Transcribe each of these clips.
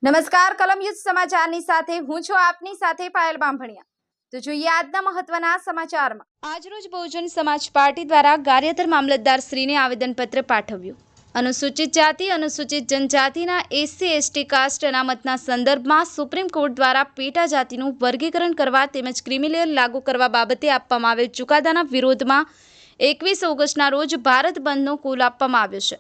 નમસ્કાર કલમ યુદ્ધ સમાચારની સાથે હું છું આપની સાથે પાયલ બામભણિયા। તો જોઈએ આજના મહત્વના સમાચારમાં। આજરોજ બહુજન સમાજ પાર્ટી દ્વારા ગારિયાધાર મામલતદાર શ્રીને આવેદનપત્ર પાઠવ્યું। અનુસૂચિત જાતિ અનુસૂચિત જનજાતિના એસસી એસટી કાસ્ટ અનામતના સંદર્ભમાં સુપ્રીમ કોર્ટ દ્વારા પેટા જાતિનું વર્ગીકરણ કરવા તેમજ ક્રિમિનલ લાગુ કરવા બાબતે આપવામાં આવેલ ચુકાદાના વિરોધમાં 21 ઓગસ્ટના રોજ ભારત બંધનો કોલ આપવામાં આવ્યો છે,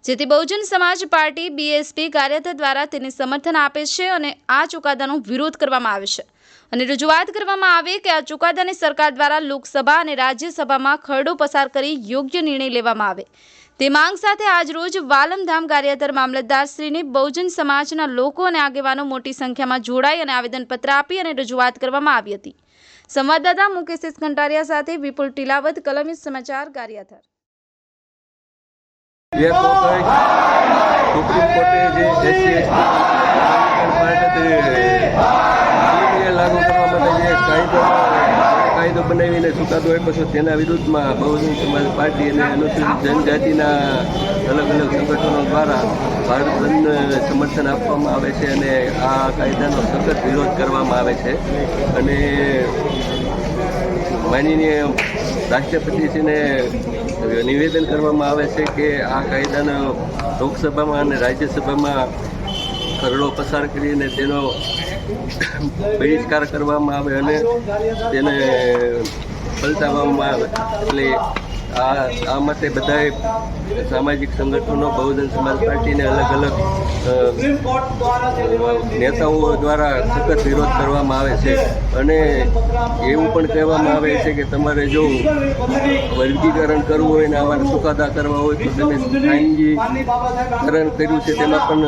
જેથી બહુજન સમાજ પાર્ટી બીએસપી ગારિયાધાર દ્વારા તેને સમર્થન આપે છે અને આ ચુકાદાનો વિરોધ કરવામાં આવે છે અને રજૂઆત કરવામાં આવે કે આ ચુકાદાને સરકાર દ્વારા લોકસભા અને રાજ્યસભામાં ખરડો પસાર કરી યોગ્ય નિર્ણય લેવામાં આવે તે માંગ સાથે આજરોજ વાલમધામ ગારિયાધાર મામલતદાર શ્રીને બહુજન સમાજના લોકો અને આગેવાનો મોટી સંખ્યામાં જોડાઈ અને આવેદનપત્ર આપી અને રજૂઆત કરવામાં આવી હતી। સંવાદદાતા મુકેશ કંટારિયા સાથે વિપુલ ટીલાવત, કલમ યુદ્ધ સમાચાર, ગારિયાધાર। સુપ્રીમ કોર્ટે જે એસસી એસટી લાગુ કરવા માટે જે કાયદો બનાવીને ચુકાદો આપ્યો છે તેના વિરુદ્ધમાં બહુજન સમાજ પાર્ટી અને અનુસૂચિત જનજાતિના અલગ અલગ સંગઠનો દ્વારા ભારત બંધને સમર્થન આપવામાં આવે છે અને આ કાયદાનો સખત વિરોધ કરવામાં આવે છે અને માનનીય રાષ્ટ્રપતિશ્રીને નિવેદન કરવામાં આવે છે કે આ કાયદાનો લોકસભામાં અને રાજ્યસભામાં ખરડો પસાર કરીને તેનો બહિષ્કાર કરવામાં આવે અને તેને પલટાવવામાં આવે। એટલે આ માટે બધાએ સામાજિક સંગઠનો બહુજન સમાજ પાર્ટીને અલગ અલગ નેતાઓ દ્વારા સખત વિરોધ કરવામાં આવે છે અને એવું પણ કહેવામાં આવે છે કે તમારે જો વર્ગીકરણ કરવું હોય ને આવા ચુકાદા કરવા હોય તો તમે ખાનગીકરણ કર્યું છે તેમાં પણ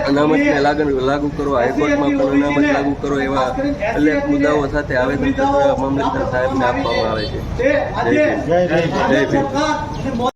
અનામતને લાગુ કરો, હાઈકોર્ટમાં પણ અનામત લાગુ કરો, એવા અનેક મુદ્દાઓ સાથે આવેદનપત્ર મામલતદાર સાહેબને આપવામાં આવે છે। જય ભીમ।